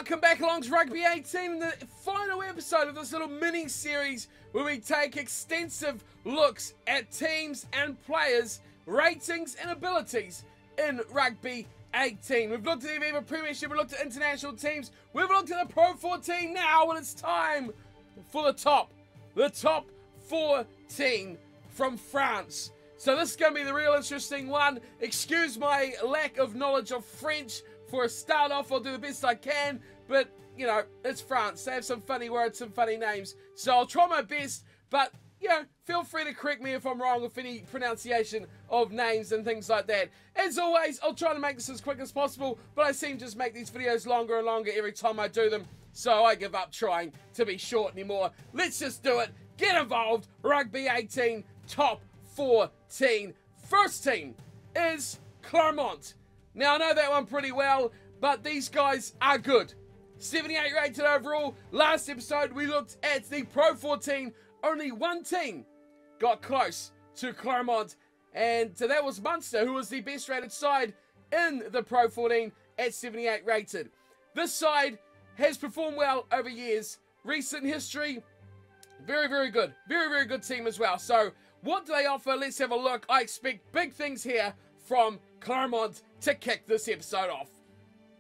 welcome back along to Rugby 18, the final episode of this little mini-series where we take extensive looks at teams and players, ratings and abilities in Rugby 18. We've looked at the Aviva Premiership, we've looked at international teams, we've looked at the Pro 14 now, and it's time for the top 14 from France. So this is going to be the real interesting one. Excuse my lack of knowledge of French. For a start off, I'll do the best I can, but, you know, it's France. They have some funny words, some funny names, so I'll try my best, but, you know, feel free to correct me if I'm wrong with any pronunciation of names and things like that. As always, I'll try to make this as quick as possible, but I seem to just make these videos longer and longer every time I do them, so I give up trying to be short anymore. Let's just do it. Get involved. Rugby 18, top 14. First team is Claremont. Now, I know that one pretty well, but these guys are good. 78 rated overall. Last episode, we looked at the Pro 14. Only one team got close to Claremont, and that was Munster, who was the best rated side in the Pro 14 at 78 rated. This side has performed well over years. Recent history, very, very good. Very, very good team as well. So, what do they offer? Let's have a look. I expect big things here from Claremont to kick this episode off.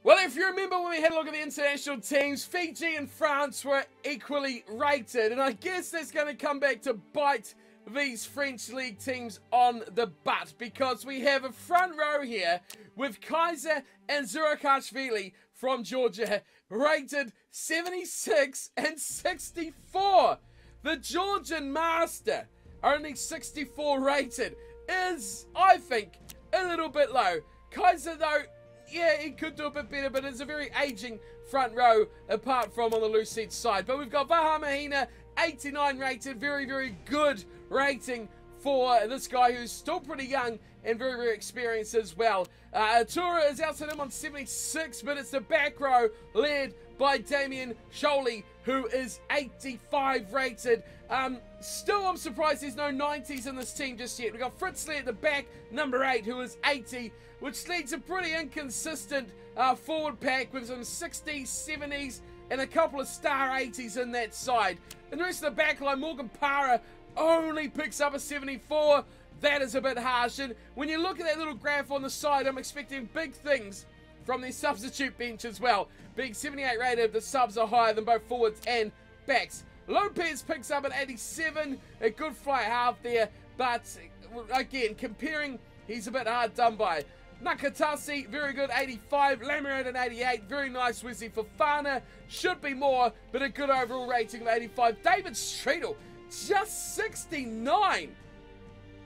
Well, if you remember when we had a look at the international teams, Fiji and France were equally rated, and I guess that's going to come back to bite these French league teams on the butt, because we have a front row here with Kaiser and Zurakashvili from Georgia, rated 76 and 64. The Georgian master, only 64 rated, is, I think, a little bit low. Kaiser, though, yeah, he could do a bit better, but it's a very aging front row, apart from on the loose seat side. But we've got Vahamahina, 89 rated, very, very good rating for this guy who's still pretty young and very, very experienced as well. Atura is outside him on 76, but it's the back row led by Damien Sholey, who is 85 rated. Still, I'm surprised there's no 90s in this team just yet. We've got Fritzley at the back, number 8, who is 80, which leads a pretty inconsistent forward pack with some 60s, 70s, and a couple of star 80s in that side. And the rest of the back line, Morgan Parra only picks up a 74. That is a bit harsh. And when you look at that little graph on the side, I'm expecting big things from the substitute bench as well. Being 78 rated, the subs are higher than both forwards and backs. Lopez picks up at 87, a good fly half there, but again, comparing, he's a bit hard done by. Nakatasi, very good, 85. Lamirat at 88, very nice Wesley Fofana, should be more, but a good overall rating of 85. David Treadle, just 69.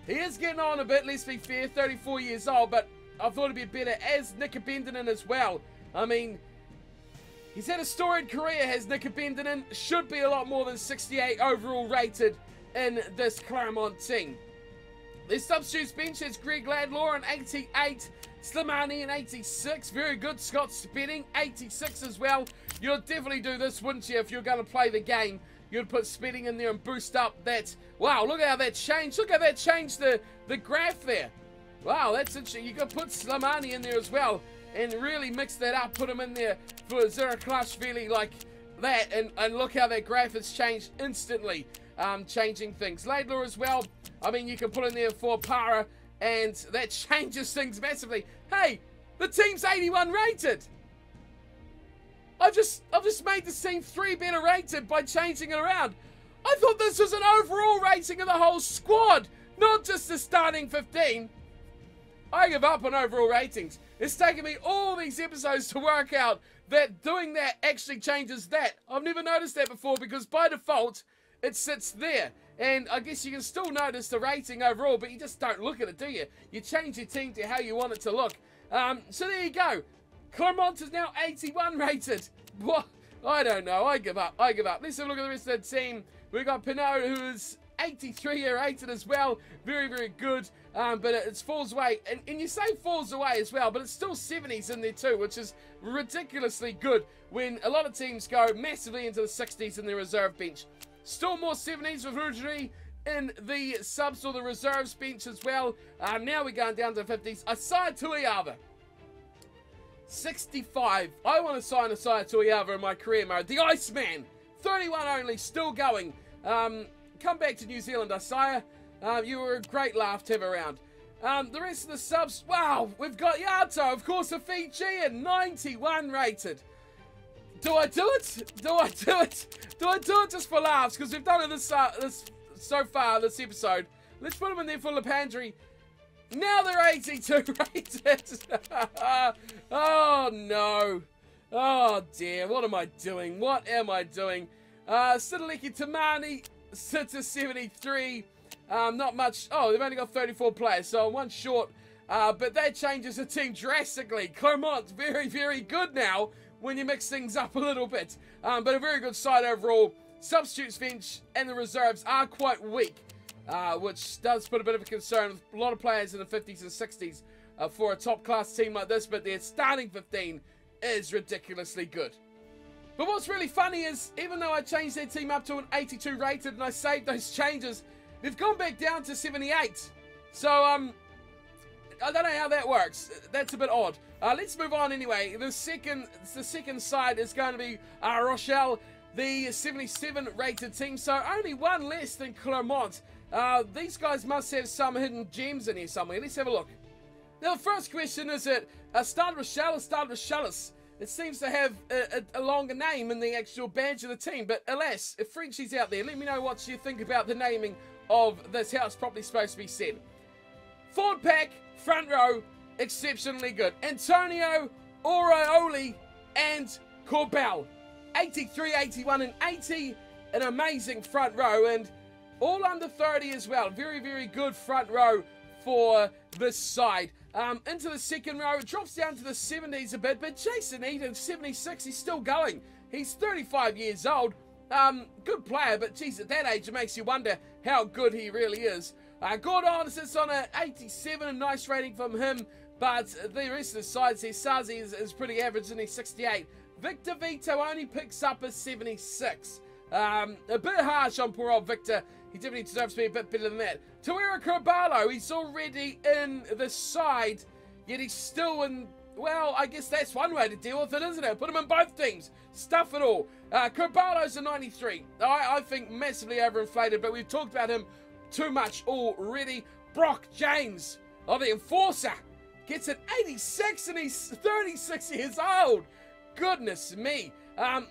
He is getting on a bit, let's be fair, 34 years old, but I thought it'd be better, as Nick Bendinen as well. I mean, he's had a storied career, has Nick Bendinen, should be a lot more than 68 overall rated in this Claremont team. The substitutes bench is Greg Laidlaw in 88, Slimani in 86, very good. Scott Spedding, 86 as well. You'd definitely do this, wouldn't you, if you're going to play the game? You'd put Spedding in there and boost up that. Wow, look at how that changed. Look how that changed the graph there. Wow, that's interesting. You could put Slimani in there as well and really mix that up, put him in there for Zurakashvili like that, and look how that graph has changed instantly, changing things. Laidlaw as well, I mean, you can put in there for Para, and that changes things massively. Hey, the team's 81 rated. I've just made this team 3 better rated by changing it around. I thought this was an overall rating of the whole squad, not just the starting 15. I give up on overall ratings. It's taken me all these episodes to work out that doing that actually changes that. I've never noticed that before, because by default, it sits there. And I guess you can still notice the rating overall, but you just don't look at it, do you? You change your team to how you want it to look. So there you go. Claremont is now 81 rated. What? I don't know. I give up. Let's have a look at the rest of the team. We've got Pinot, who is 83 rated as well. Very, very good. But it falls away. And you say falls away as well, but it's still 70s in there too, which is ridiculously good when a lot of teams go massively into the 60s in their reserve bench. Still more 70s with Rugby in the subs or the reserves bench as well. Now we're going down to 50s. Asai Tuiava. 65. I want to sign a side to Iava in my career mode. The Iceman, 31 only, still going. Come back to New Zealand, Isaiah. You were a great laugh to have around. The rest of the subs, wow, we've got Yato, of course, a Fijian, 91 rated. Do I do it? Do I do it? Do I do it just for laughs? Because we've done it this so far, this episode. Let's put them in there for Lepandry. Now they're 82 rated. Oh, no. Oh, dear. What am I doing? What am I doing? Sidaleki Tamani sits at 73. Not much. Oh, they've only got 34 players, so one short. But that changes the team drastically. Claremont, very, very good now when you mix things up a little bit. But a very good side overall. Substitutes bench and the reserves are quite weak, which does put a bit of a concern with a lot of players in the 50s and 60s for a top-class team like this, but their starting 15 is ridiculously good. But what's really funny is, even though I changed their team up to an 82 rated and I saved those changes, they've gone back down to 78. So, I don't know how that works. That's a bit odd. Let's move on anyway. The second side is going to be Rochelle, the 77 rated team. So only one less than Claremont. These guys must have some hidden gems in here somewhere. Let's have a look. Now the first question is it Stade Rochelle or Stade Rochelles? It seems to have a longer name in the actual badge of the team. But alas, if Frenchie's out there, let me know what you think about the naming of this, how it's probably supposed to be said. Forward pack, front row, exceptionally good. Antonio, Orioli, and Corbell. 83, 81, and 80. An amazing front row, and all under 30 as well. Very, very good front row for this side. Into the second row, it drops down to the 70s a bit, but Jason Eden, 76, he's still going. He's 35 years old. Good player, but geez, at that age, it makes you wonder how good he really is. Gordon sits on an 87, a nice rating from him, but the rest of the sides here, Sazi is pretty average, and he's 68. Victor Vito only picks up a 76. A bit harsh on poor old Victor. He definitely deserves to be a bit better than that. Tawera Carballo, he's already in the side, yet he's still in. Well, I guess that's one way to deal with it, isn't it? Put him in both teams. Stuff it all. Carballo's a 93. I think massively overinflated, but we've talked about him too much already. Brock James, the Enforcer, gets an 86 and he's 36 years old. Goodness me.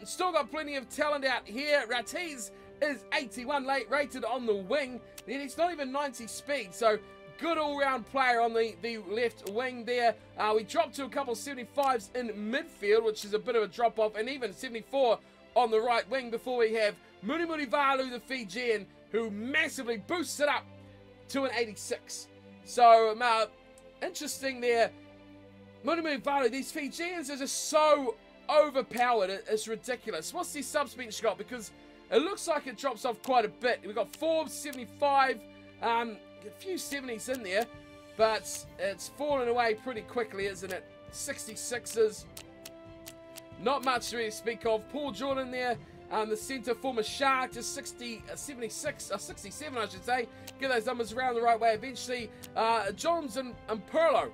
Still got plenty of talent out here. Ratiz is 81 late rated on the wing. He's not even 90 speed, so good all-round player on the left wing there. We dropped to a couple 75s in midfield, which is a bit of a drop-off, and even 74 on the right wing before we have Munimuni Valu, the Fijian, who massively boosts it up to an 86. So, interesting there. Munimuni Valu, these Fijians are just so overpowered, it's ridiculous. What's the subs bench got? Because it looks like it drops off quite a bit. We've got Forbes, 75, a few 70s in there, but it's fallen away pretty quickly, isn't it? 66s, not much to really speak of. Paul Jordan there, the centre, former Shark, just 76, 67 I should say. Get those numbers around the right way eventually. Johns and Pirlo,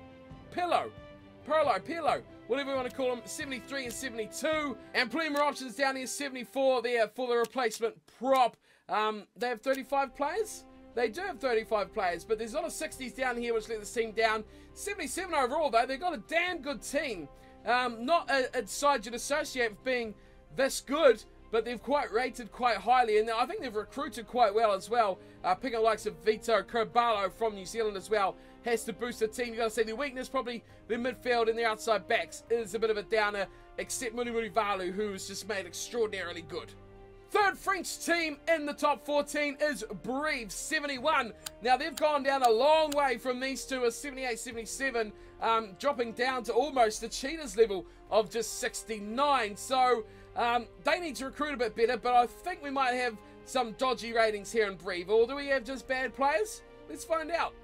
whatever you want to call them, 73 and 72. And plenty more options down here, 74 there for the replacement prop. They have 35 players? They do have 35 players, but there's a lot of 60s down here, which let this team down. 77 overall, though. They've got a damn good team. Not a side you'd associate with being this good, but they've rated quite highly, and I think they've recruited quite well as well. Picking the likes of Vito Carballo from New Zealand as well has to boost the team. You've got to say the weakness, probably the midfield and the outside backs, is a bit of a downer, except Munimuni Valu, who's just made extraordinarily good. Third French team in the top 14 is Brive, 71. Now, they've gone down a long way from these two, a 78, 77, dropping down to almost the Cheetahs level of just 69. So, they need to recruit a bit better, but I think we might have some dodgy ratings here in Brive. Or do we have just bad players? Let's find out.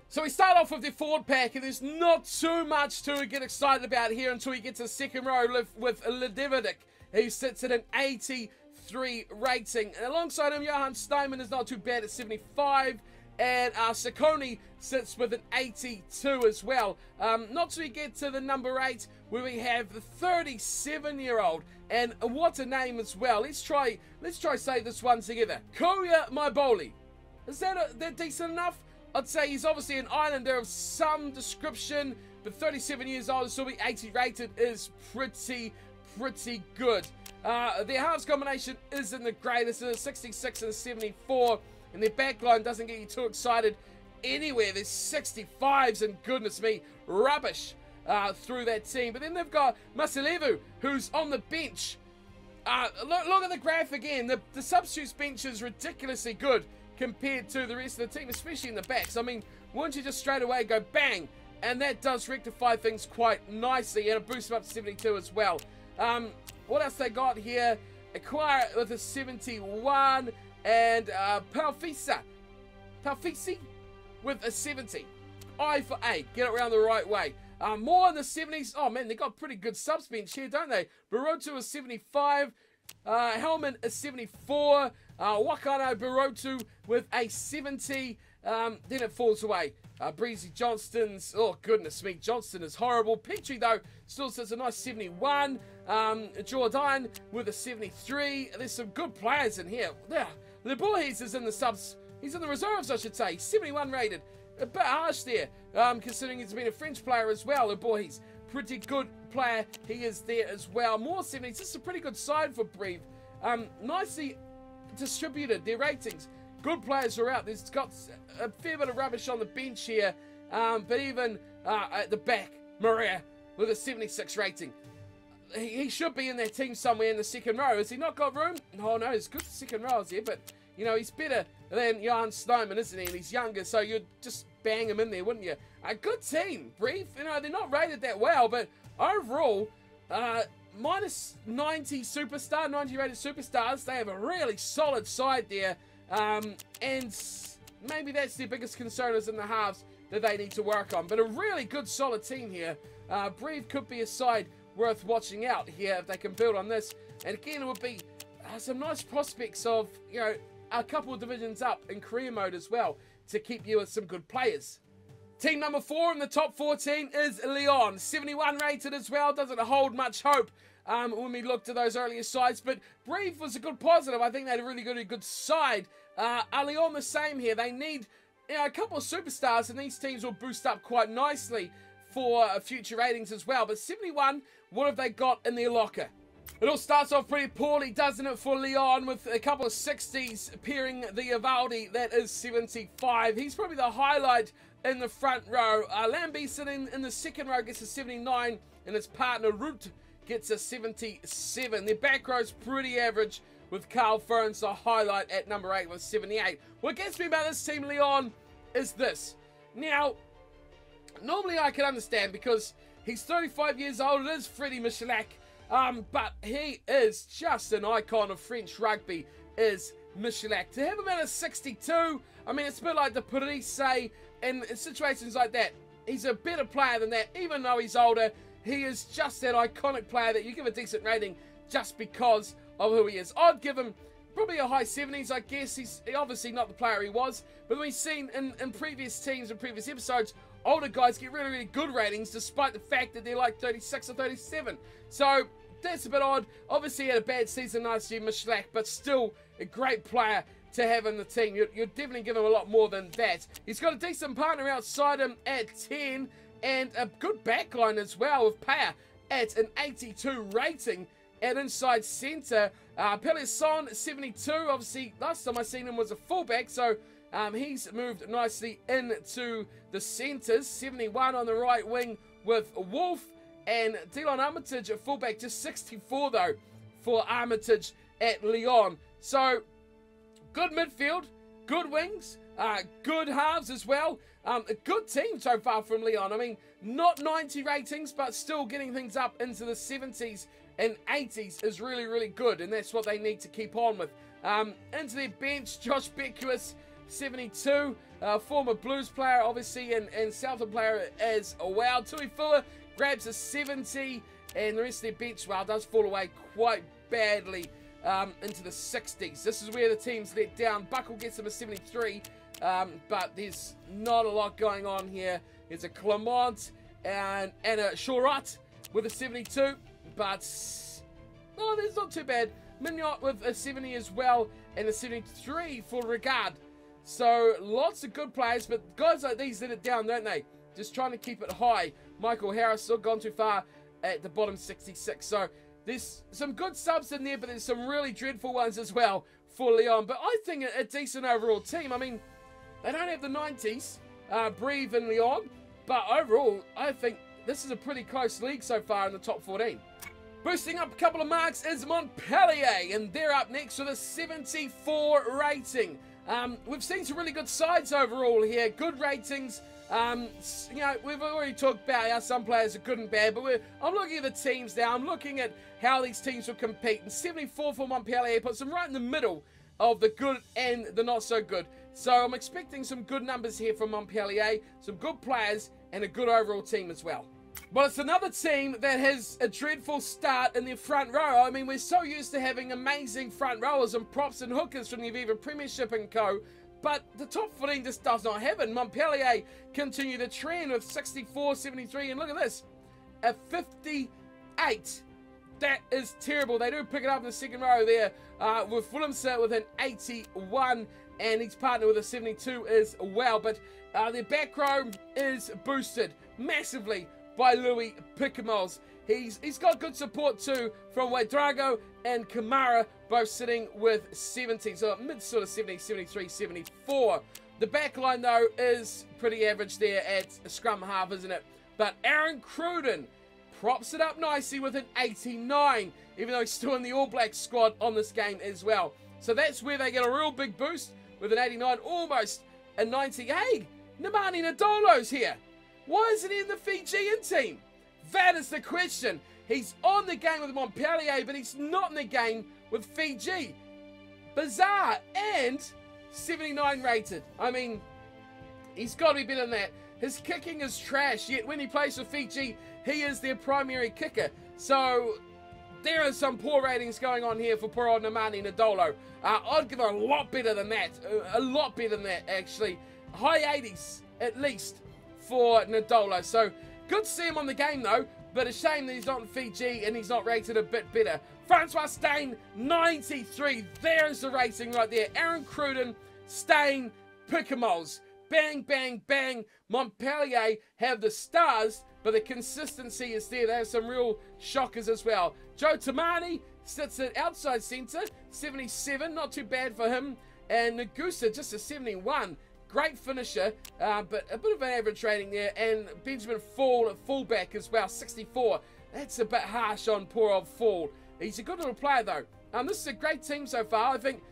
So we start off with the forward pack, and there's not too much to get excited about here until you get to the second row with Ledevidic, who sits at an 83 rating. And alongside him, Johan Steinman is not too bad at 75. And Saccone sits with an 82 as well. Not till we get to the number 8, where we have the 37-year-old, and what a name as well. Let's try say this one together. Koya Maiboli. Is that decent enough? I'd say he's obviously an Islander of some description, but 37 years old, so be 80 rated is pretty good. Their halves combination isn't the greatest. It's a 66 and a 74. And their backline doesn't get you too excited anywhere. There's 65s and goodness me, rubbish through that team. But then they've got Masalevu, who's on the bench. Look at the graph again. The substitutes bench is ridiculously good compared to the rest of the team, especially in the backs. I mean, wouldn't you just straight away go bang? And that does rectify things quite nicely, and it boosts them up to 72 as well. What else they got here? Acquire with a 71. And Palfisi with a 70. I for A. Get it around the right way. More in the 70s. Oh, man, they got pretty good subs bench here, don't they? Barotu is 75. Hellman is 74. Wakano Barotu with a 70. Then it falls away. Breezy Johnston's, oh goodness me, Johnston is horrible. Petrie though still sits a nice 71. Jordan with a 73. There's some good players in here. The Borges is in the subs. He's in the reserves, I should say. 71 rated. A bit harsh there, considering he's been a French player as well. The Borges, pretty good player. He is there as well. More 70s. This is a pretty good side for Breve. Nicely distributed, their ratings. Good players are out. There's got a fair bit of rubbish on the bench here. But even at the back, Maria with a 76 rating. He should be in that team somewhere in the second row. Has he not got room? No, he's good second rows here, but, you know, he's better than Jan Steinman, isn't he? And he's younger, so you'd just bang him in there, wouldn't you? A good team, Brief. You know, they're not rated that well, but overall, minus 90 superstar, 90 rated superstars. They have a really solid side there, and maybe that's their biggest concern is in the halves that they need to work on. But a really good, solid team here. Brief could be a side worth watching out here if they can build on this. And again, it would be some nice prospects of, you know, a couple of divisions up in career mode as well to keep you with some good players. Team number 4 in the top 14 is Lyon. 71 rated as well. Doesn't hold much hope when we looked at those earlier sides. But Brief was a good positive. I think they had a really good side. Lyon the same here. They need, you know, a couple of superstars, and these teams will boost up quite nicely for future ratings as well. But 71, what have they got in their locker? It all starts off pretty poorly, doesn't it, for Lyon, with a couple of 60s pairing the Ivaldi. That is 75. He's probably the highlight in the front row. Lambie sitting in the second row gets a 79, and his partner Root gets a 77. Their back row's pretty average, with Carl Ferns the highlight at number 8 with 78. What gets me about this team, Lyon, is this. Now, normally I can understand because he's 35 years old. It is Freddie Michalak. But he is just an icon of French rugby, is Michalak. To have him at a 62, I mean, it's a bit like the Paris in situations like that. He's a better player than that. Even though he's older, he is just that iconic player that you give a decent rating just because of who he is. I'd give him probably a high 70s, I guess. He's obviously not the player he was, but we've seen in previous teams and previous episodes, older guys get really good ratings despite the fact that they're like 36 or 37. So that's a bit odd. Obviously, he had a bad season last year, Michalak, but still a great player to have in the team. You'd definitely give him a lot more than that. He's got a decent partner outside him at 10, and a good backline as well, with Powell at an 82 rating at inside centre. Pellisson, 72. Obviously, last time I seen him was a fullback, so he's moved nicely into the centres. 71 on the right wing with Wolf. And Dylan Armitage at fullback, just 64 though for Armitage at Lyon. So good midfield, good wings, good halves as well. A good team so far from Lyon. I mean, not 90 ratings, but still getting things up into the 70s and 80s is really good, and that's what they need to keep on with. Into their bench, Josh Beckwith, 72, former Blues player obviously, and Southern player as well. Tui Fuller grabs a 70, and the rest of their bench, well, does fall away quite badly into the 60s. This is where the team's let down. Buckle gets them a 73. but there's not a lot going on here. There's a Claremont and a Shorot with a 72, but no, that's not too bad. Mignot with a 70 as well, and a 73 for Regard. So lots of good players, but guys like these let it down, don't they? Just trying to keep it high. Michael Harris still gone too far at the bottom, 66. So there's some good subs in there, but there's some really dreadful ones as well for Leon. But I think a decent overall team. I mean, they don't have the 90s, Breve and Leon, but overall, I think this is a pretty close league so far in the top 14. Boosting up a couple of marks is Montpellier, and they're up next with a 74 rating. We've seen some really good sides overall here, good ratings. You know, we've already talked about how some players are good and bad, but I'm looking at the teams now. I'm looking at how these teams will compete, and 74 for Montpellier puts them right in the middle of the good and the not so good. So I'm expecting some good numbers here from Montpellier, some good players, and a good overall team as well. Well, it's another team that has a dreadful start in their front row. I mean, we're so used to having amazing front rowers and props and hookers from the Aviva Premiership and co. But the top 14 just does not have it. Montpellier continue the trend with 64, 73, and look at this, a 58. That is terrible. They do pick it up in the second row there with Willemse with an 81, and he's partnered with a 72 as well. But their back row is boosted massively by Louis Picamoles. He's got good support too from Wadrago and Kamara, both sitting with 70, so mid sort of 70, 73, 74. The back line though is pretty average there at scrum half, isn't it? But Aaron Cruden props it up nicely with an 89, even though he's still in the All Blacks squad on this game as well. So that's where they get a real big boost with an 89, almost a 90. Hey, Nemani Nadolo's here. Why isn't he in the Fijian team? That is the question. He's on the game with Montpellier, but he's not in the game with Fiji. Bizarre. And 79 rated. I mean, he's got to be better than that. His kicking is trash, yet when he plays for Fiji, he is their primary kicker. So there are some poor ratings going on here for poor old Nemani Nadolo. I'd give it a lot better than that. A lot better than that, actually. High 80s, at least, for Nadolo. So good to see him on the game though, but a shame that he's not in Fiji and he's not rated a bit better. Francois Steyn, 93. There's the rating right there. Aaron Cruden, Steyn, Picamoles. Bang, bang, bang. Montpellier have the stars, but the consistency is there. They have some real shockers as well. Joe Tamani sits at outside centre, 77. Not too bad for him. And Nagusa, just a 71. Great finisher, but a bit of an average rating there. And Benjamin Fall at fullback as well, 64. That's a bit harsh on poor old Fall. He's a good little player though. This is a great team so far. I think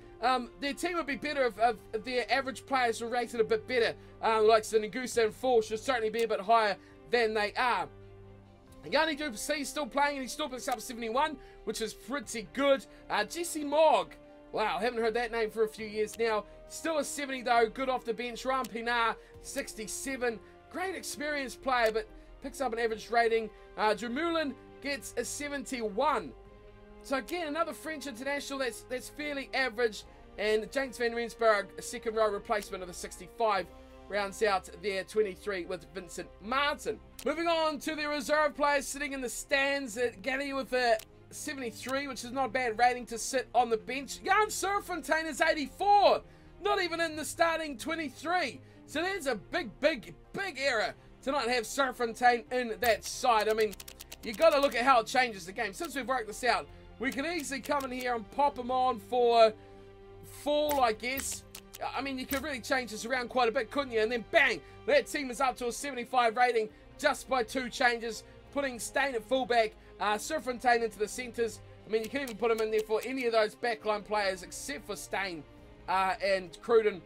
their team would be better if their average players were rated a bit better. Like Nagusa and Fall should certainly be a bit higher than they are. Yanni Duplessis still playing, and he still picks up 71, which is pretty good. Jesse Mogg. Wow, haven't heard that name for a few years now. Still a 70 though, good off the bench. Ram Pinar, 67. Great experienced player, but picks up an average rating. Drumulin gets a 71. So again, another French international that's fairly average. And James van Rensburg, a second row replacement of the 65, rounds out their 23 with Vincent Martin. Moving on to the reserve players sitting in the stands. Gally with a 73, which is not a bad rating to sit on the bench. Jan Surfontaine is 84. Not even in the starting 23. So there's a big error to not have Surfontaine in that side. I mean, you got to look at how it changes the game. Since we've worked this out, we can easily come in here and pop him on for Fall, I guess. I mean, you could really change this around quite a bit, couldn't you? And then bang, that team is up to a 75 rating just by 2 changes, putting Steyn at fullback, Surfontaine into the centres. I mean, you can even put him in there for any of those backline players except for Steyn and Cruden,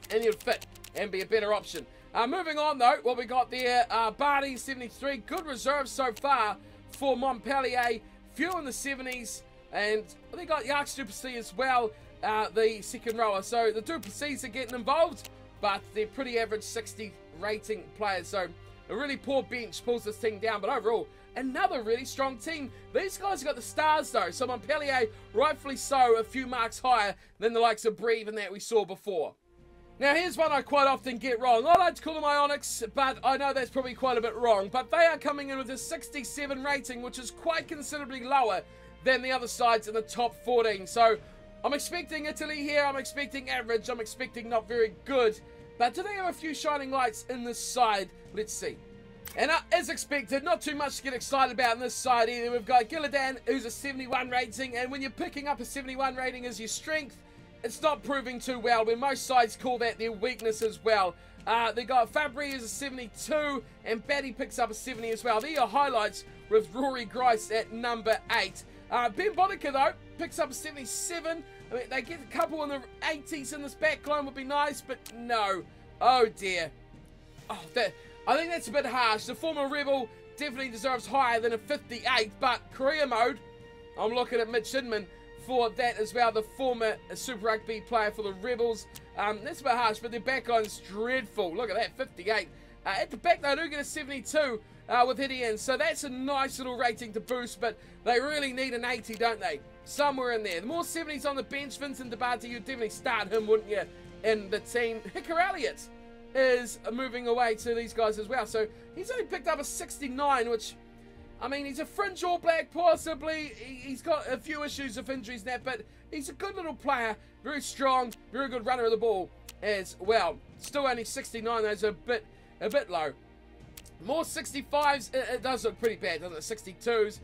and he'd fit and be a better option. Moving on though, what we got there, Varney, 73, good reserves so far for Montpellier, few in the 70s, and they got Jacques Duplessis as well, the second rower. So the Duplessis are getting involved, but they're pretty average 60 rating players. So a really poor bench pulls this team down, but overall, another really strong team. These guys got the stars though, so Montpellier, rightfully so, a few marks higher than the likes of Breve and that we saw before. Now, here's one I quite often get wrong. I like to call them Ionics, but I know that's probably quite a bit wrong. But they are coming in with a 67 rating, which is quite considerably lower than the other sides in the top 14. So, I'm expecting Italy here. I'm expecting average. I'm expecting not very good. But do they have a few shining lights in this side? Let's see. And as expected, not too much to get excited about in this side either. We've got Gillian, who's a 71 rating. And when you're picking up a 71 rating as your strength, it's not proving too well, when most sides call that their weakness as well. They got Fabry as a 72, and Batty picks up a 70 as well. There are your highlights with Rory Grice at number 8. Ben Boddicker, though, picks up a 77. I mean, they get a couple in the 80s in this back line would be nice, but no. Oh, dear. Oh, I think that's a bit harsh. The former Rebel definitely deserves higher than a 58, but career mode, I'm looking at Mitch Inman for that as well, the former Super Rugby player for the Rebels. That's a bit harsh, but their backline's dreadful. Look at that, 58. At the back, they do get a 72 with Hickey, so that's a nice little rating to boost, but they really need an 80, don't they? Somewhere in there. The more 70s on the bench, Vincent DeBarty, you'd definitely start him, wouldn't you, in the team. Hickey Elliott is moving away to these guys as well, so he's only picked up a 69, which, I mean, he's a fringe All Black, possibly. He's got a few issues of injuries now, but he's a good little player. Very strong, very good runner of the ball as well. Still only 69, that's a bit low. More 65s, it does look pretty bad, doesn't it? 62s.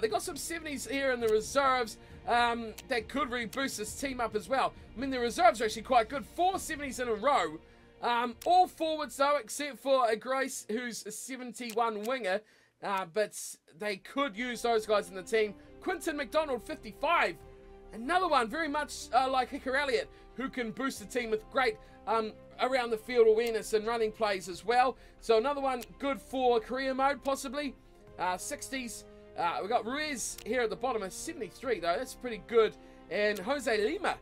They got some 70s here in the reserves that could really boost this team up as well. I mean, the reserves are actually quite good. 4 70s in a row. All forwards, though, except for a Grace, who's a 71 winger. But they could use those guys in the team. Quinton McDonald, 55. Another one very much like Hickey Elliott, who can boost the team with great around the field awareness and running plays as well. So another one good for career mode, possibly. 60s. We've got Ruiz here at the bottom at 73, though. That's pretty good. And Jose Lima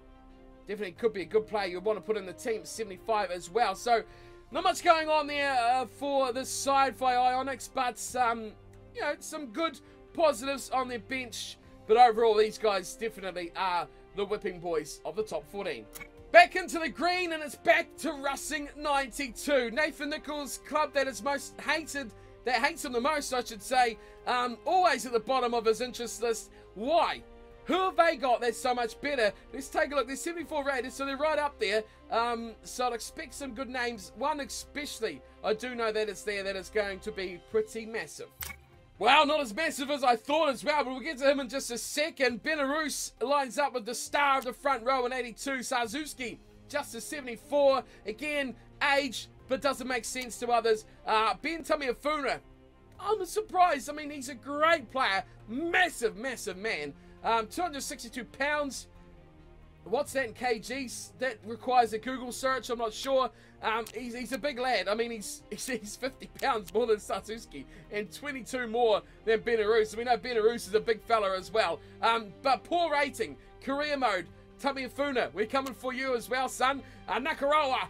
definitely could be a good player you'd want to put in the team, 75 as well. So not much going on there for this side for Ionics, but you know, some good positives on their bench. But overall, these guys definitely are the whipping boys of the top 14. Back into the green, and it's back to Russing 92. Nathan Nichols' club that is most hated, that hates him the most, I should say, always at the bottom of his interest list. Why? Who have they got that's so much better? Let's take a look. They're 74 rated, so they're right up there. So I'd expect some good names. One especially, I do know that it's there, that is going to be pretty massive. Well, not as massive as I thought as well, but we'll get to him in just a second. Belarus lines up with the star of the front row in 82, Sarzuski, just a 74. Again, age, but doesn't make sense to others. Ben Tamiafuna, I'm surprised. I mean, he's a great player. Massive, massive man. 262 pounds. What's that in kgs? That requires a Google search. I'm not sure. He's a big lad. I mean, he's 50 pounds more than Sarzuski and 22 more than Belarus. We know Belarus is a big fella as well. But poor rating. Career mode. Tamiafuna, we're coming for you as well, son. Nakarawa.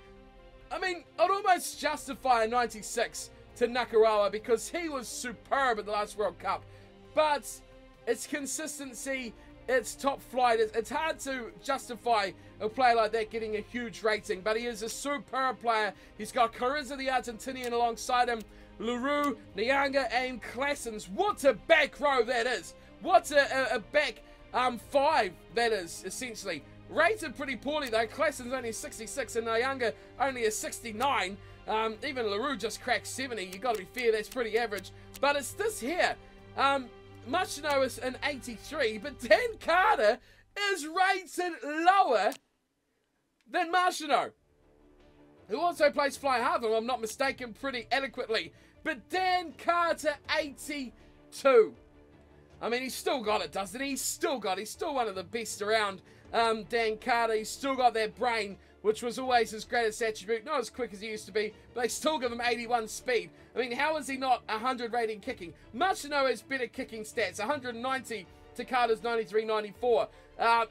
I mean, I'd almost justify a 96 to Nakarawa because he was superb at the last World Cup. But it's consistency, it's top flight. It's hard to justify a player like that getting a huge rating, but he is a superb player. He's got Carriza, the Argentinian, alongside him, Leroux, Nyanga, and Claessens. What a back row that is. What a back five that is, essentially. Rated pretty poorly, though. Claessens only a 66, and Nyanga only a 69. Even Leroux just cracked 70. You got to be fair, that's pretty average. But it's this here. Machino is an 83, but Dan Carter is rated lower than Machino, who also plays fly half, if I'm not mistaken, pretty adequately. But Dan Carter, 82. I mean, he's still got it, doesn't he? He's still one of the best around. Dan Carter, he's still got that brain, which was always his greatest attribute. Not as quick as he used to be, but they still give him 81 speed. I mean, how is he not 100 rating kicking? Machino has better kicking stats, 190 to Carter's 93-94. There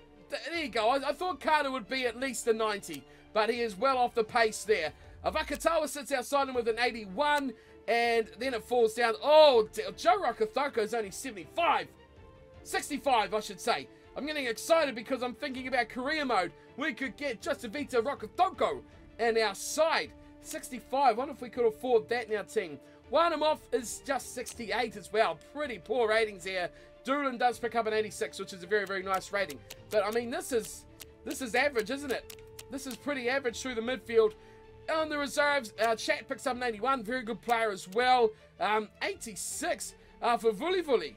you go. I thought Carter would be at least a 90, but he is well off the pace there. Vakatawa sits outside him with an 81, and then it falls down. Oh, Joe Rokithoko is only 75. 65, I should say. I'm getting excited because I'm thinking about career mode. We could get Justivita Rokithoko in our side. 65. Wonder if we could afford that in our team. Warnemouth is just 68 as well. Pretty poor ratings here. Doolan does pick up an 86, which is a very, very nice rating. But, I mean, this is average, isn't it? This is pretty average through the midfield. On the reserves, Chat picks up an 81. Very good player as well. 86 for Vuli.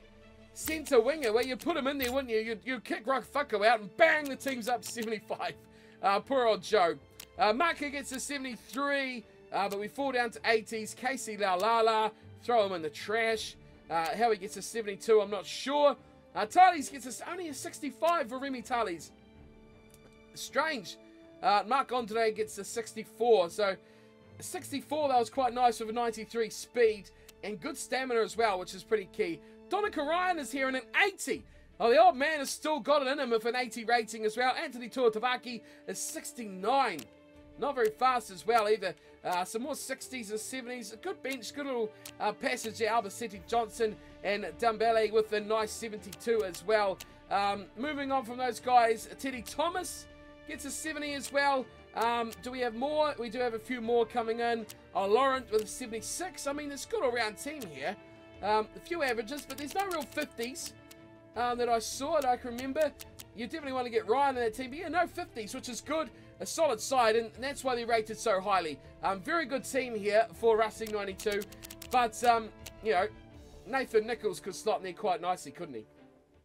Centre winger, where you put him in there, wouldn't you? You'd kick Fucko out and bang, the team's up 75. Poor old Joe. Maka gets a 73, but we fall down to 80s. Casey Laulala, throw him in the trash. How he gets a 72, I'm not sure. Tales gets only a 65 for Remy Tales. Strange. Marc Andre gets a 64, so 64, that was quite nice with a 93 speed and good stamina as well, which is pretty key. Donica Ryan is here in an 80. Oh, the old man has still got it in him with an 80 rating as well. Anthony Tuatavaki is 69. Not very fast as well either. Some more 60s and 70s. A good bench, good little passage there. Albacete Johnson and Dumbele with a nice 72 as well. Moving on from those guys, Teddy Thomas gets a 70 as well. Do we have more? We do have a few more coming in. Laurent with a 76. I mean, it's a good all-round team here. A few averages, but there's no real 50s that I saw, that I can remember. You definitely want to get Ryan in that team. But yeah, no 50s, which is good. A solid side, and that's why they're rated so highly. Very good team here for Racing 92. But, you know, Nathan Nichols could slot in there quite nicely, couldn't he?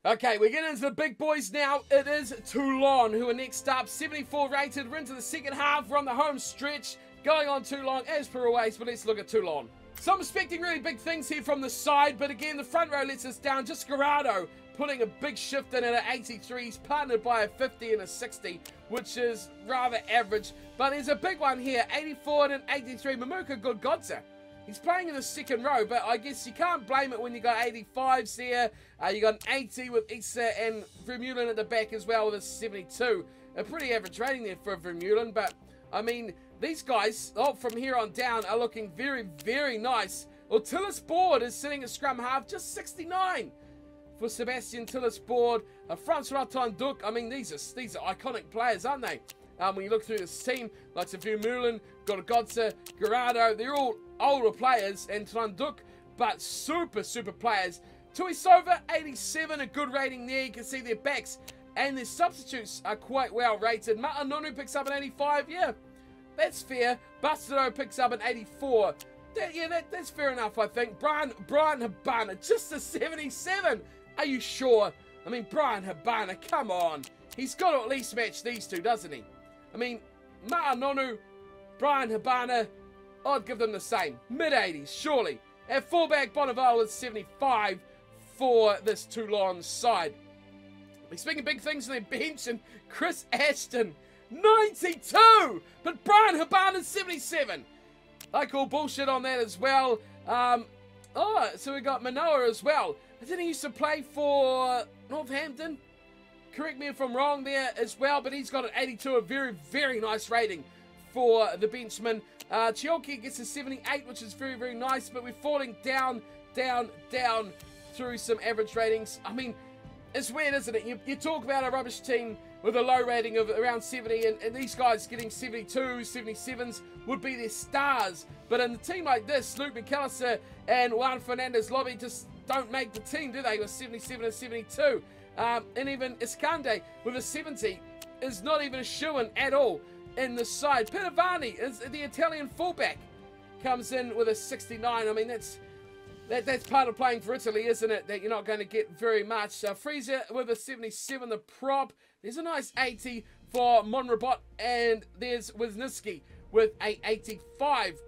Okay, we're getting into the big boys now. It is Toulon who are next up. 74 rated. We're into the second half. We're on the home stretch. Going on Toulon as per always, but let's look at Toulon. So I'm expecting really big things here from the side, but again, the front row lets us down. Just Gerardo putting a big shift in at an 83. He's partnered by a 50 and a 60, which is rather average. But there's a big one here, 84 and an 83. Mamuka Godgodza. He's playing in the second row, but I guess you can't blame it when you got 85s there. You got an 80 with Issa and Vermeulen at the back as well with a 72. A pretty average rating there for Vermeulen, but I mean, these guys, from here on down, are looking very, very nice. Well, Tillis Board is sitting at scrum half, just 69 for Sebastian Tillis Board. Francois Tonduc, I mean, these are iconic players, aren't they? When you look through this team, like Vermeulen, Godgodza, Gerardo, they're all older players, and Tonduc, but super, super players. Tuisova, 87, a good rating there. You can see their backs and their substitutes are quite well rated. Ma'anonu picks up an 85, yeah. That's fair. Bastado picks up an 84. That's fair enough, I think. Brian Habana, just a 77. Are you sure? I mean, Brian Habana, come on. He's got to at least match these two, doesn't he? I mean, Ma'anonu, Brian Habana, I'd give them the same. Mid-80s, surely. At fullback, Bonneval is 75 for this Toulon side. We're speaking big things on their bench, and Chris Ashton, 92! But Brian Habana's 77. I call bullshit on that as well. So we got Manoa as well. Didn't he used to play for Northampton? Correct me if I'm wrong there as well, but he's got an 82, a very, very nice rating for the benchman. Chioki gets a 78, which is very, very nice, but we're falling down through some average ratings. I mean, it's weird, isn't it? You talk about a rubbish team with a low rating of around 70, and these guys getting 72s, 77s would be their stars. But in a team like this, Luke McAllister and Juan Fernandez Lobby just don't make the team, do they? With 77 and 72. And even Iskande with a 70 is not even a shoo-in at all in the side. Peter Varney is the Italian fullback, comes in with a 69. I mean, that's part of playing for Italy, isn't it? That you're not going to get very much. Freezer with a 77, the prop. There's a nice 80 for Monrobot, and there's Wisniewski with a 85.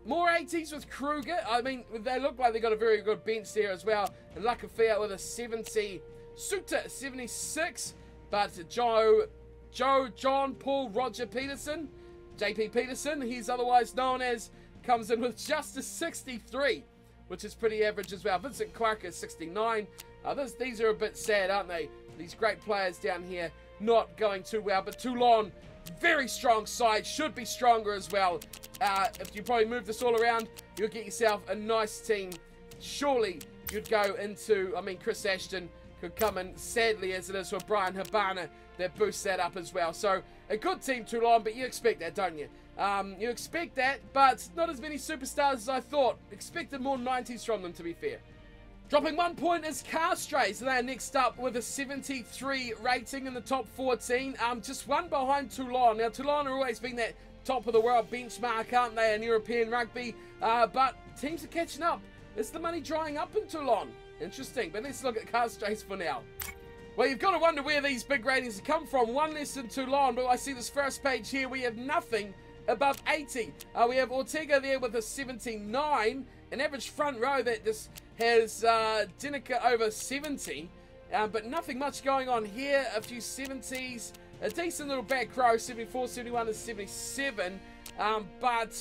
More 80s with Kruger. I mean, they look like they got a very good bench there as well. And Lakafia with a 70. Suter, 76. But John Paul Roger Peterson, JP Peterson, he's otherwise known as, comes in with just a 63, which is pretty average as well. Vincent Clark is 69. These are a bit sad, aren't they? These great players down here not going too well. But Toulon, very strong side, should be stronger as well. If you probably move this all around, you'll get yourself a nice team. Surely you'd go into, I mean, Chris Ashton, could come in, sadly as it is for Brian Habana, that boosts that up as well. So a good team, Toulon, but you expect that, don't you? You expect that, but not as many superstars as I thought. Expected more 90s from them, to be fair. Dropping 1 point is Carstrays. They are next up with a 73 rating in the top 14. Just one behind Toulon. Now, Toulon have always been that top of the world benchmark, aren't they, in European rugby? But teams are catching up. Is the money drying up in Toulon? Interesting, but let's look at Carstrays for now. Well, you've got to wonder where these big ratings have come from. One less than Toulon, but I see this first page here. We have nothing above 80. We have Ortega there with a 79. An average front row that just has Dinica over 70. But nothing much going on here. A few 70s. A decent little back row, 74, 71 and 77. But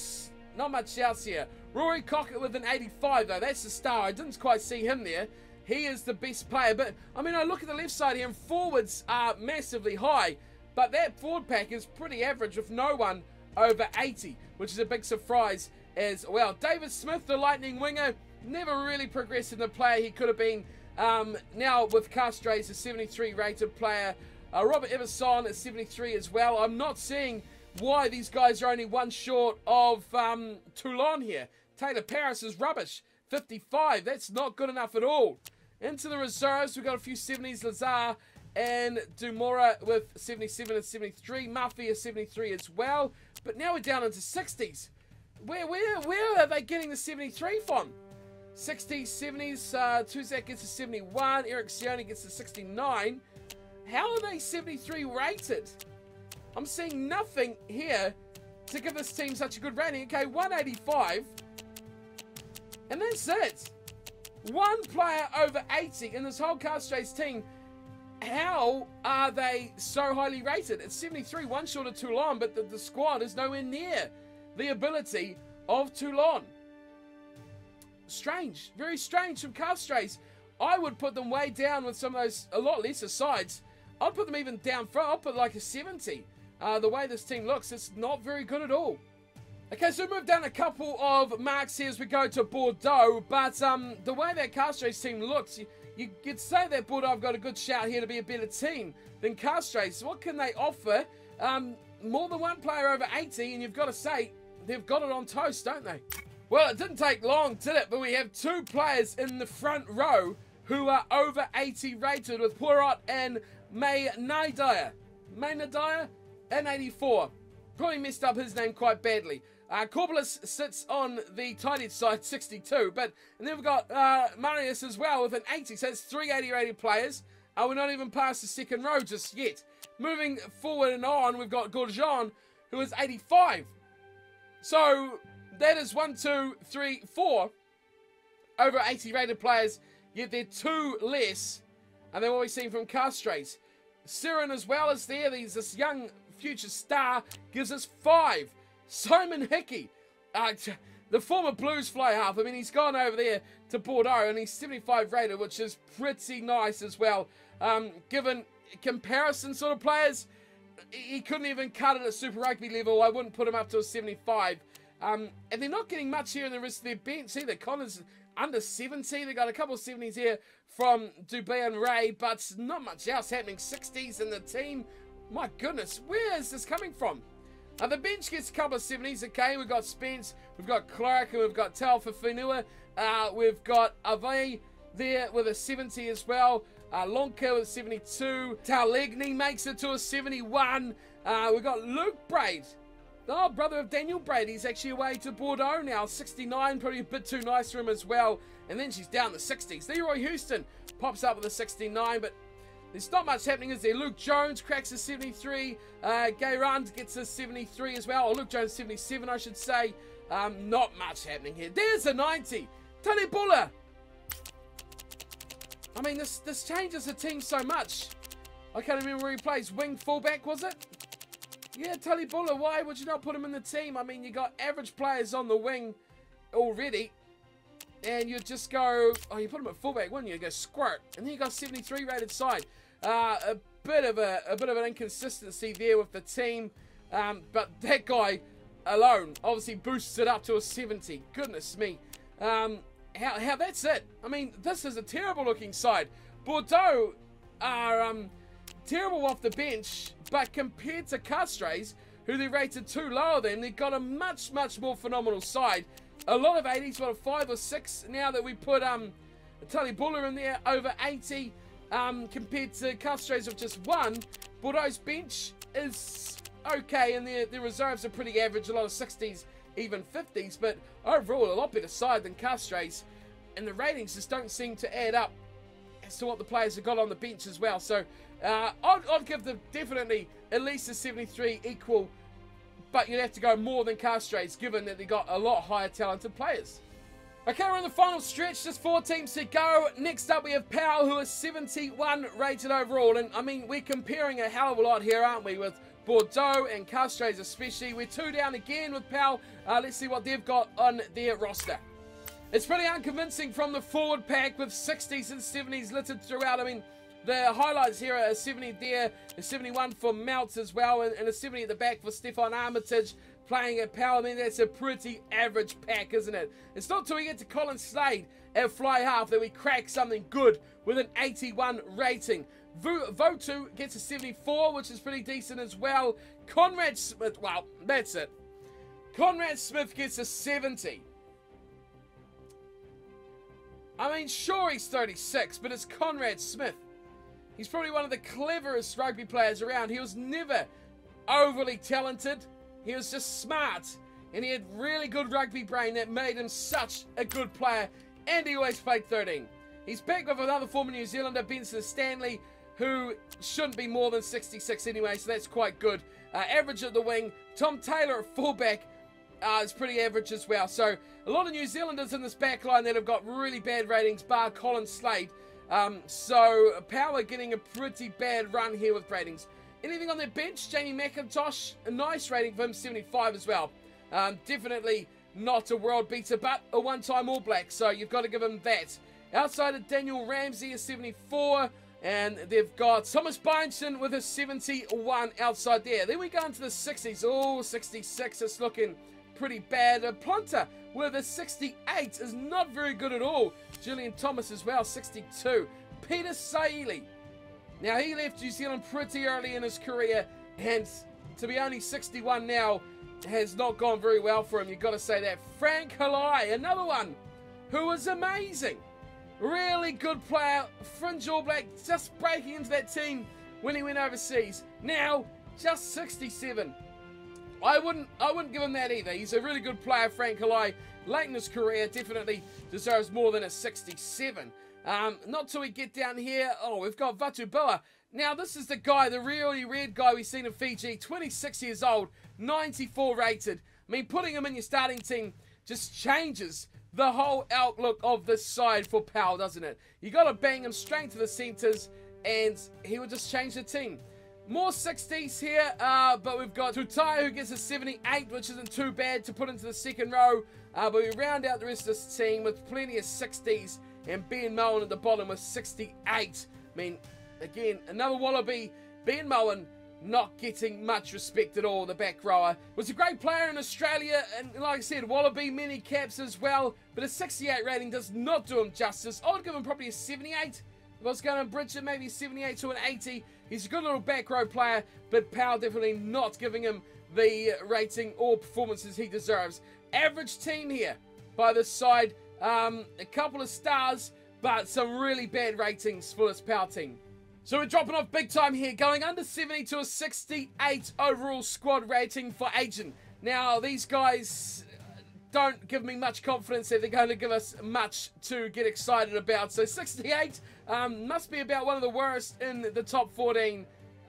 not much else here. Rory Cockett with an 85, though. That's the star. I didn't quite see him there. He is the best player. But, I mean, I look at the left side here, and forwards are massively high. But that forward pack is pretty average with no one over 80, which is a big surprise as well. David Smith, the Lightning winger, never really progressed in the player he could have been. Now with Carstrays, a 73 rated player. Robert Everson at 73 as well. I'm not seeing why these guys are only one short of Toulon here. Taylor Paris is rubbish, 55. That's not good enough at all. Into the reserves, we've got a few 70s. Lazar and Dumora with 77 and 73. Murphy is 73 as well. But now we're down into 60s. Where are they getting the 73 from? 60s, 70s, Tuzak gets a 71. Eric Sione gets a 69. How are they 73 rated? I'm seeing nothing here to give this team such a good rating. Okay, 185. And that's it. One player over 80 in this whole Carstrays team. How are they so highly rated? It's 73, one short of Toulon, but the squad is nowhere near the ability of Toulon. Strange, very strange from Carstrays. I would put them way down with some of those a lot lesser sides. I'd put them even down front. I'd put like a 70. The way this team looks, it's not very good at all. Okay, so we move down a couple of marks here as we go to Bordeaux. But the way that Carstrays team looks, you could say that Bordeaux have got a good shout here to be a better team than Carstrays. What can they offer? More than one player over 80, and you've got to say, they've got it on toast, don't they? Well, it didn't take long, did it? But we have two players in the front row who are over 80 rated with Poirot and May Naidaya. May Naidaya and 84. Probably messed up his name quite badly. Corbelis sits on the tight end side, 62. And then we've got Marius as well with an 80. So it's 3 80 rated players. We're not even past the second row just yet. Moving forward and on, we've got Gourjean, who is 85. So that is 1, 2, 3, 4 over 80 rated players, yet they're 2 less, and they're what we've seen from Carstrays. Siren as well is there. This young future star gives us 5. Simon Hickey, the former Blues fly half. I mean, he's gone over there to Bordeaux, and he's 75 rated, which is pretty nice as well. Given comparison sort of players, he couldn't even cut it at Super Rugby level. I wouldn't put him up to a 75. And they're not getting much here in the rest of their bench either. Connor's under 70. They've got a couple of 70s here from Dubé and Ray, but not much else happening. 60s in the team. My goodness, where is this coming from? The bench gets a couple of 70s. Okay, we've got Spence, we've got Clark, and we've got Tal Fafenua. We've got Ave there with a 70 as well. Lonka with 72. Talegni makes it to a 71. We've got Luke Braid. Oh, brother of Daniel Braid. He's actually away to Bordeaux now. 69, probably a bit too nice for him as well. And then she's down the 60s. Leroy Houston pops up with a 69, but there's not much happening, is there? Luke Jones cracks a 73. Gay Rand gets a 73 as well. Or Luke Jones 77, I should say. Not much happening here. There's a 90. Tony Buller. I mean, this changes the team so much. I can't remember where he plays. Wing fullback, was it? Yeah, Tully Buller, why would you not put him in the team? I mean, you got average players on the wing already. And you just go, oh, you put him at fullback, wouldn't you? You go squirt. And then you got 73 rated side. A bit of an inconsistency there with the team. But that guy alone obviously boosts it up to a 70. Goodness me. How that's it. I mean, this is a terrible looking side. Bordeaux are terrible off the bench, but compared to Castres, who they rated 2 lower than, they've got a much more phenomenal side. A lot of 80s, what, a 5 or 6 now that we put Tully Buller in there, over 80, compared to Castres of just 1. Bordeaux's bench is okay, and their reserves are pretty average, a lot of 60s, even 50s, but overall a lot better side than Castres, and the ratings just don't seem to add up as to what the players have got on the bench as well. So I'd give them definitely at least a 73 equal, but you'd have to go more than Castres given that they got a lot higher talented players. Okay, we're in the final stretch, just 4 teams to go. Next up we have Powell, who is 71 rated overall, and I mean, we're comparing a hell of a lot here, aren't we, with Bordeaux and Castres especially. We're 2 down again with Powell. Let's see what they've got on their roster. It's pretty unconvincing from the forward pack with 60s and 70s littered throughout. I mean, the highlights here are a 70 there, a 71 for Mounts as well, and a 70 at the back for Stefan Armitage playing at Powell. I mean, that's a pretty average pack, isn't it? It's not till we get to Colin Slade at fly half that we crack something good with an 81 rating. Votu gets a 74, which is pretty decent as well. Conrad Smith, well, that's it. Conrad Smith gets a 70. I mean, sure, he's 36, but it's Conrad Smith. He's probably one of the cleverest rugby players around. He was never overly talented. He was just smart, and he had really good rugby brain that made him such a good player, and he always played 13. He's back with another former New Zealander, Benson Stanley, who shouldn't be more than 66 anyway, so that's quite good. Average at the wing. Tom Taylor at fullback is pretty average as well. So a lot of New Zealanders in this back line that have got really bad ratings, bar Colin Slade. So Power getting a pretty bad run here with ratings. Anything on their bench? Jamie McIntosh, a nice rating for him, 75 as well. Definitely not a world beater, but a one-time All Black, so you've got to give him that. Outside of Daniel Ramsey, a 74. And they've got Thomas Byington with a 71 outside there. Then we go into the 60s. Oh, 66 is looking pretty bad. Plunter with a 68 is not very good at all. Gillian Thomas as well, 62. Peter Saili. Now, he left New Zealand pretty early in his career, and to be only 61 now has not gone very well for him. You've got to say that. Frank Halai, another one who was amazing. Really good player, fringe All Black, just breaking into that team when he went overseas. Now, just 67. I wouldn't give him that either. He's a really good player, Frank Halai. Late in his career, definitely deserves more than a 67. Not till we get down here. Oh, we've got Vatuboa. Now, this is the guy, the really red guy we've seen in Fiji. 26 years old, 94 rated. I mean, putting him in your starting team just changes the whole outlook of this side for Powell, doesn't it? You got to bang him straight to the centres, and he will just change the team. More 60s here, but we've got Tutai who gets a 78, which isn't too bad to put into the second row. But we round out the rest of this team with plenty of 60s, and Ben Mowen at the bottom with 68. I mean, again, another Wallaby. Ben Mowen not getting much respect at all, the back rower. Was a great player in Australia, and like I said, Wallaby, many caps as well, but a 68 rating does not do him justice. I would give him probably a 78. If I was going to bridge it, maybe 78 to an 80. He's a good little back row player, but Powell definitely not giving him the rating or performances he deserves. Average team here by this side. A couple of stars, but some really bad ratings for this Powell team. So we're dropping off big time here, going under 70 to a 68 overall squad rating for Agent. Now, these guys don't give me much confidence that they're going to give us much to get excited about. So 68 must be about one of the worst in the top 14.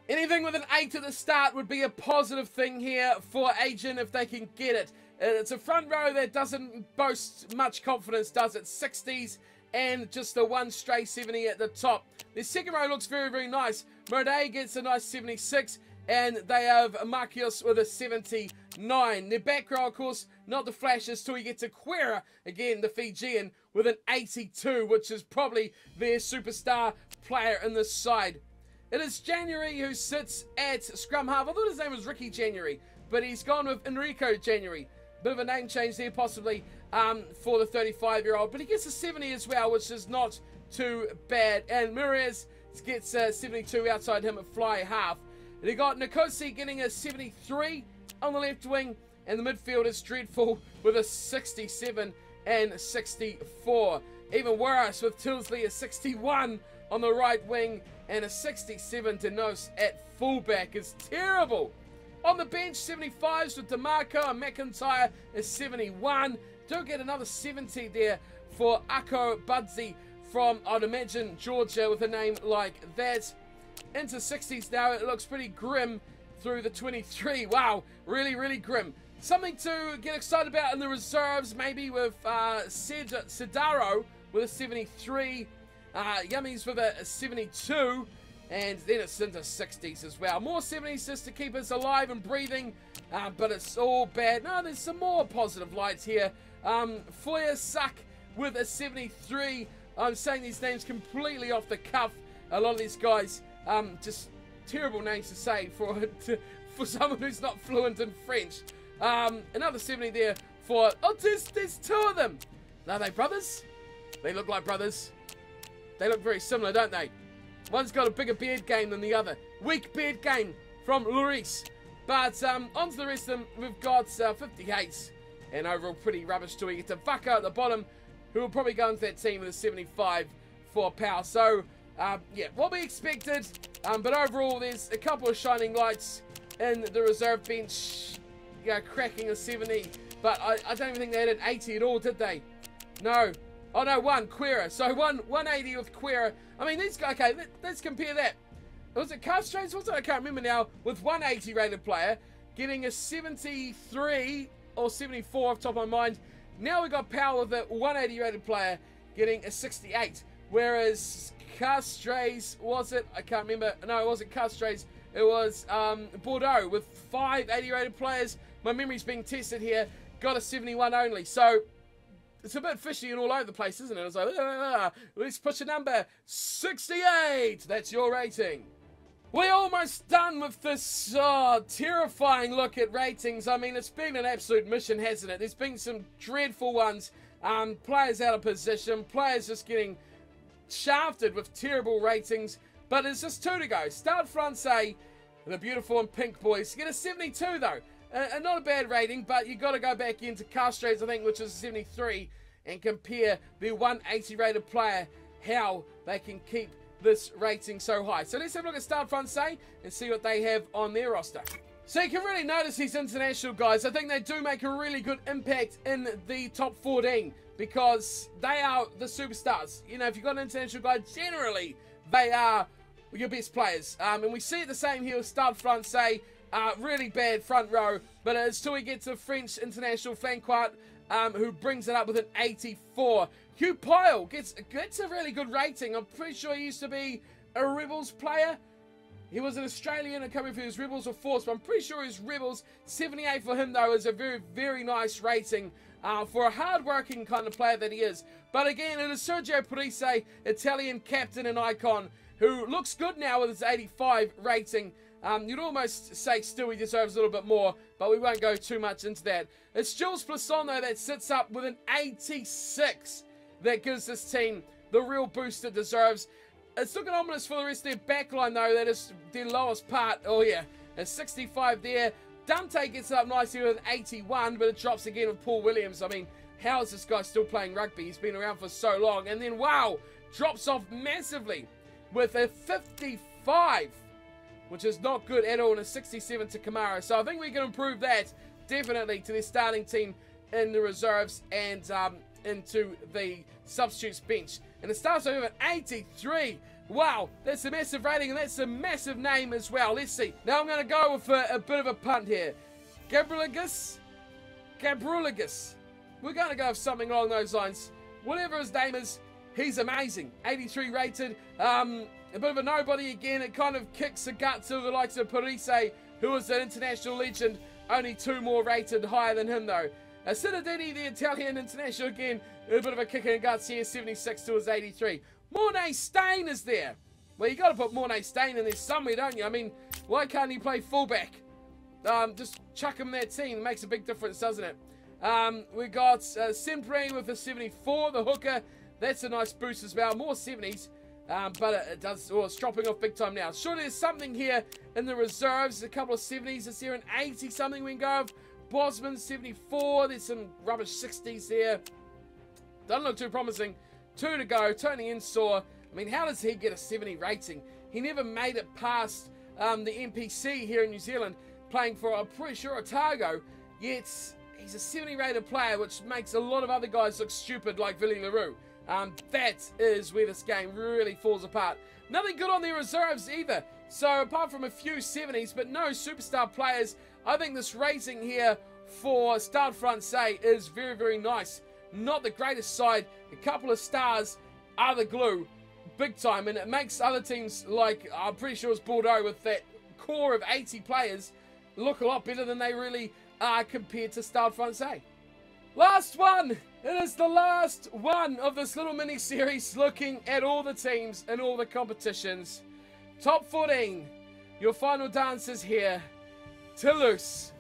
Anything with an 8 at the start would be a positive thing here for Agent if they can get it. It's a front row that doesn't boast much confidence, does it? 60s and just the one stray 70 at the top. The second row looks very, very nice. Mode gets a nice 76, and they have Marquios with a 79. Their back row, of course, not the flashes till you get to Quera, again, the Fijian, with an 82, which is probably their superstar player in this side. It is January who sits at scrum half. I thought his name was Ricky January, but he's gone with Enrico January. Bit of a name change there, possibly, for the 35-year-old. But he gets a 70 as well, which is not too bad. And Muriez gets 72 outside him at fly half. And you got Nkosi getting a 73 on the left wing, and the midfield is dreadful with a 67 and 64. Even worse with Tilsley a 61 on the right wing and a 67 to Nos at fullback. Is terrible. On the bench, 75s with DeMarco and McIntyre is 71. Do get another 70 there for Ako Budzi from, I'd imagine, Georgia with a name like that. Into 60s now. It looks pretty grim through the 23. Wow, really, really grim. Something to get excited about in the reserves, maybe with Sedaro with a 73, Yummies with a 72, and then it's into 60s as well. More 70s just to keep us alive and breathing, but it's all bad. No, there's some more positive lights here. Foyer Suck with a 73. I'm saying these names completely off the cuff. A lot of these guys, just terrible names to say for someone who's not fluent in French. Another 70 there for, oh, there's two of them. Are they brothers? They look like brothers. They look very similar, don't they? One's got a bigger beard game than the other. Weak beard game from Lloris. But on to the rest of them, we've got 58s. And overall pretty rubbish till we get to Vaka at the bottom, who will probably go into that team with a 75 for Powell. So, yeah, what we expected. But overall, there's a couple of shining lights in the reserve bench. You know, cracking a 70. But I don't even think they had an 80 at all, did they? No. Oh no, one, Quera. So 180 with Quera. I mean, these guys, okay, let's compare that. Was it Castres? Was it? I can't remember now. With 180 rated player, getting a 73 or 74 off the top of my mind. Now we got Powell with a 180 rated player, getting a 68. Whereas Castres, was it? I can't remember. No, it wasn't Castres. It was Bordeaux with 5 80 rated players. My memory's being tested here. Got a 71 only. So it's a bit fishy and all over the place, isn't it? It's like, let's push a number. 68. That's your rating. We're almost done with this terrifying look at ratings. I mean, it's been an absolute mission, hasn't it? There's been some dreadful ones. Players out of position. Players just getting shafted with terrible ratings. But there's just 2 to go. Stade Francais, the beautiful and pink boys. Get a 72, though. Not a bad rating, but you've got to go back into Castres, I think, which is 73, and compare the 180 rated player, how they can keep this rating so high. So let's have a look at Stade Francais and see what they have on their roster. So you can really notice these international guys. I think they do make a really good impact in the top 14 because they are the superstars. You know, if you've got an international guy, generally they are your best players. And we see it the same here with Stade Francais. Really bad front row, but it's till we get to French international Flanquart, who brings it up with an 84. Hugh Powell gets a really good rating. I'm pretty sure he used to be a Rebels player. He was an Australian and coming through his Rebels or Force, but I'm pretty sure his Rebels. 78 for him, though, is a very, very nice rating for a hard-working kind of player that he is. But again, it is Sergio Parise, Italian captain and icon, who looks good now with his 85 rating. You'd almost say still he deserves a little bit more, but we won't go too much into that. It's Jules Plisson, though, that sits up with an 86. That gives this team the real boost it deserves. It's looking ominous for the rest of their backline, though. That is their lowest part. Oh, yeah. A 65 there. Dante gets up nicely with an 81, but it drops again with Paul Williams. I mean, how is this guy still playing rugby? He's been around for so long. And then, wow, drops off massively with a 55. Which is not good at all, and a 67 to Kamara. So I think we can improve that, definitely, to their starting team in the reserves and into the substitutes bench. And it starts over at 83. Wow, that's a massive rating, and that's a massive name as well. Let's see. Now I'm going to go with a bit of a punt here. Gabruligus. We're going to go with something along those lines. Whatever his name is, he's amazing. 83 rated. A bit of a nobody again. It kind of kicks the guts of the likes of Parise, who was an international legend. Only 2 more rated higher than him, though. Sinadini, the Italian international, again, a bit of a kick in the guts here. 76 to his 83. Mornay Stain is there. Well, you got to put Mornay Stain in there somewhere, don't you? I mean, why can't he play fullback? Just chuck him in that team. It makes a big difference, doesn't it? We got Sempre with a 74, the hooker. That's a nice boost as well. More 70s. But it's dropping off big time now. Sure, there's something here in the reserves. A couple of 70s. Is there an 80 something we can go of? Bosman 74. There's some rubbish 60s there. Doesn't look too promising. 2 to go. Tony Insaw. I mean, how does he get a 70 rating? He never made it past the NPC here in New Zealand, playing for, I'm pretty sure, Otago. Yet he's a 70 rated player, which makes a lot of other guys look stupid, like Villy LaRue. That is where this game really falls apart. Nothing good on their reserves either. So apart from a few 70s, but no superstar players, I think this rating here for Stade Francais is very, very nice. Not the greatest side. A couple of stars are the glue, big time, and it makes other teams like, I'm pretty sure it's Bordeaux with that core of 80 players, look a lot better than they really are compared to Stade Francais. Last one! It is the last one of this little mini-series looking at all the teams and all the competitions. Top 14. Your final dance is here. Toulouse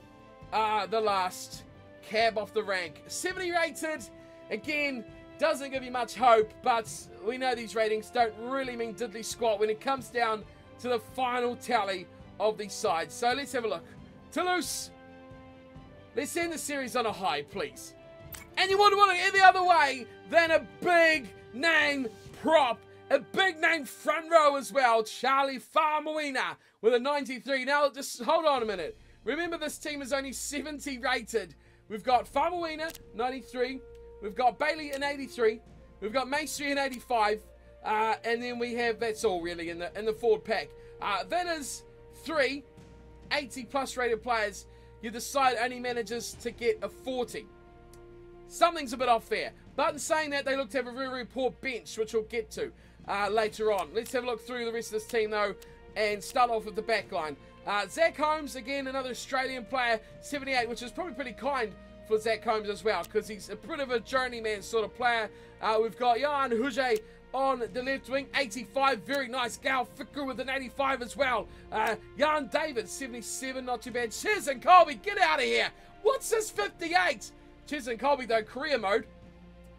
are the last cab off the rank. 70 rated. Again, doesn't give you much hope, but we know these ratings don't really mean diddly squat when it comes down to the final tally of these sides. So let's have a look. Toulouse. Let's end the series on a high, please. And you wouldn't want it any other way than a big name prop. A big name front row as well. Charlie Faumuina with a 93. Now, just hold on a minute. Remember, this team is only 70 rated. We've got Faumuina, 93. We've got Bailey in 83. We've got Maestri in 85. And then we have, that's all really in the forward pack. That is 3 80-plus rated players. You decide only manages to get a 40. Something's a bit off there. But in saying that, they look to have a very, very poor bench, which we'll get to later on. Let's have a look through the rest of this team, though, and start off with the back line. Zach Holmes, again, another Australian player, 78, which is probably pretty kind for Zach Holmes as well, because he's a bit of a journeyman sort of player. We've got Jan Huge on the left wing, 85, very nice. Gal Ficker with an 85 as well. Jan David, 77, not too bad. Chiz and Colby, get out of here. What's this 58? Chiz and Colby, though, career mode.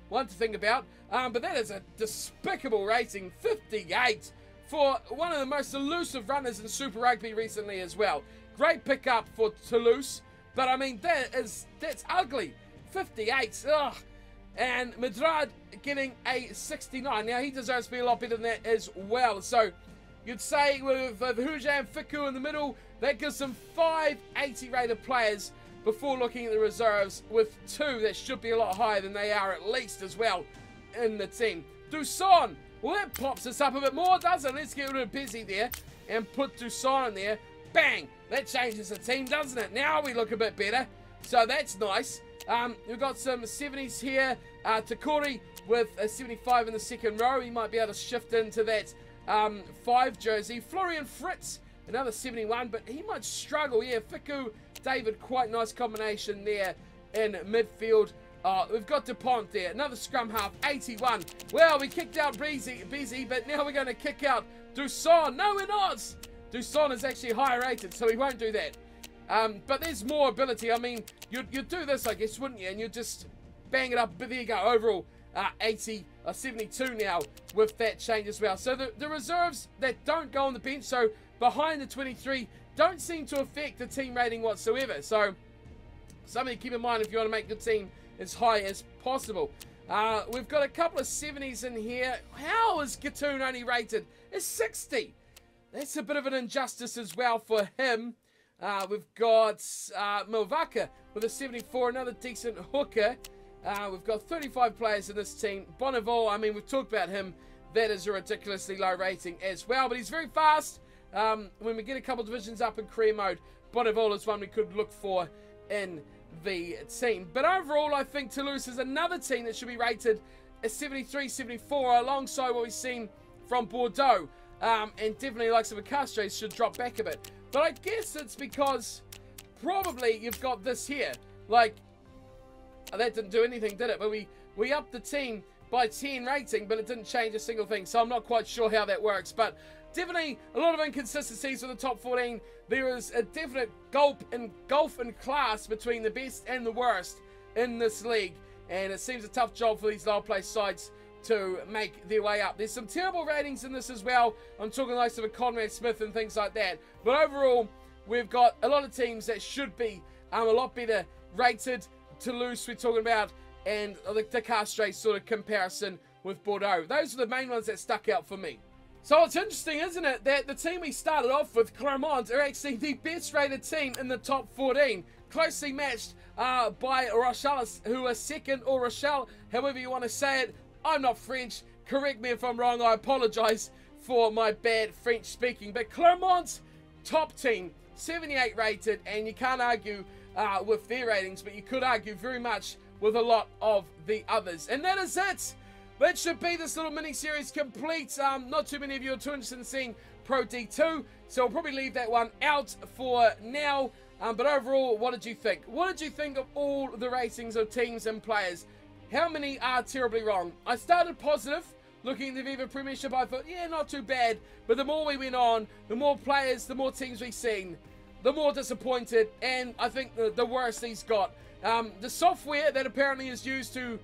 One to think about. But that is a despicable rating, 58, for one of the most elusive runners in Super Rugby recently as well. Great pickup for Toulouse, but I mean, that's ugly. 58, ugh. And Medrad getting a 69. Now, he deserves to be a lot better than that as well. So, you'd say with Huge and Fiku in the middle, that gives them 5 80-rated players before looking at the reserves, with 2 that should be a lot higher than they are at least as well in the team. Duson, well, that pops us up a bit more, doesn't it? Let's get rid of Busy there and put Duson in there. Bang! That changes the team, doesn't it? Now we look a bit better, so that's nice. We've got some 70s here. Takori with a 75 in the second row. He might be able to shift into that 5 jersey. Florian Fritz, another 71, but he might struggle. Yeah, Fiku, David, quite nice combination there in midfield. We've got DuPont there, another scrum half, 81. Well, we kicked out Busy, but now we're going to kick out Duson. No, we're not. Duson is actually higher rated, so we won't do that. But there's more ability. I mean, you'd do this, I guess, wouldn't you? And you'd just bang it up. But there you go. Overall, 72 now with that change as well. So the reserves that don't go on the bench, so behind the 23, don't seem to affect the team rating whatsoever. So something to keep in mind if you want to make the team as high as possible. We've got a couple of 70s in here. How is Gatoon only rated? It's 60. That's a bit of an injustice as well for him. We've got Milvaka with a 74, another decent hooker. We've got 35 players in this team. Bonneville, I mean, we've talked about him. That is a ridiculously low rating as well, but he's very fast. When we get a couple divisions up in career mode, Bonneville is one we could look for in the team. But overall, I think Toulouse is another team that should be rated a 73, 74, alongside what we've seen from Bordeaux. And definitely like some of Castres should drop back a bit. But I guess it's because probably you've got this here. Like, that didn't do anything, did it? But we upped the team by 10 rating, but it didn't change a single thing. So I'm not quite sure how that works. But definitely a lot of inconsistencies with the top 14. There is a definite gulf in class between the best and the worst in this league. And it seems a tough job for these lower place sides to make their way up. There's some terrible ratings in this as well. I'm talking like of a Conrad Smith and things like that. But overall, we've got a lot of teams that should be a lot better rated. Toulouse we're talking about, and the Castres sort of comparison with Bordeaux. Those are the main ones that stuck out for me. So it's interesting, isn't it, that the team we started off with, Claremont, are actually the best rated team in the top 14. Closely matched by Rochelle, who are second, or Rochelle, however you want to say it. I'm not French. Correct me if I'm wrong. I apologize for my bad French speaking. But Claremont, top team, 78 rated, and you can't argue with their ratings, but you could argue very much with a lot of the others. And that is it. That should be this little mini-series complete. Not too many of you are too interested in seeing Pro D2, so I'll probably leave that one out for now. But overall, what did you think? What did you think of all the ratings of teams and players? How many are terribly wrong? I started positive, looking at the Viva Premiership. I thought, yeah, not too bad. But the more we went on, the more players, the more teams we've seen, the more disappointed. And I think the worse these got. The software that apparently is used to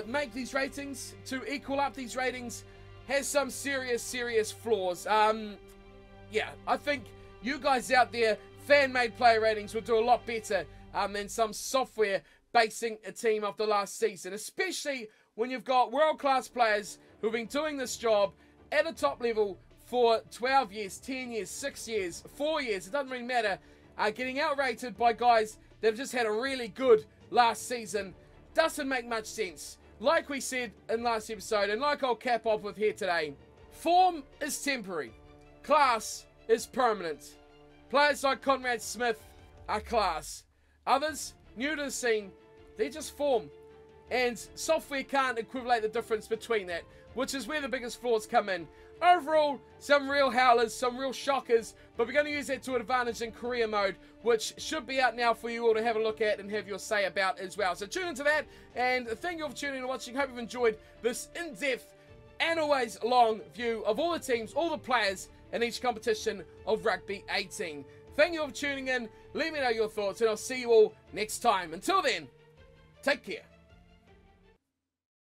make these ratings, to equal up these ratings, has some serious flaws. Yeah, I think you guys out there, fan-made player ratings, would do a lot better than some software basing a team off the last season, especially when you've got world-class players who've been doing this job at a top level for 12 years, 10 years, 6 years, 4 years, it doesn't really matter, getting outrated by guys that have just had a really good last season. Doesn't make much sense. Like we said in last episode, and like I'll cap off with here today, form is temporary, class is permanent. Players like Conrad Smith are class. Others, new to the scene, they're just form. And software can't equivalate the difference between that, which is where the biggest flaws come in. Overall, some real howlers, some real shockers, but we're going to use that to advantage in career mode, which should be out now for you all to have a look at and have your say about as well. So tune into that, and thank you all for tuning in and watching. Hope you've enjoyed this in-depth and always long view of all the teams, all the players in each competition of Rugby 18. Thank you all for tuning in. Let me know your thoughts, and I'll see you all next time. Until then, take care.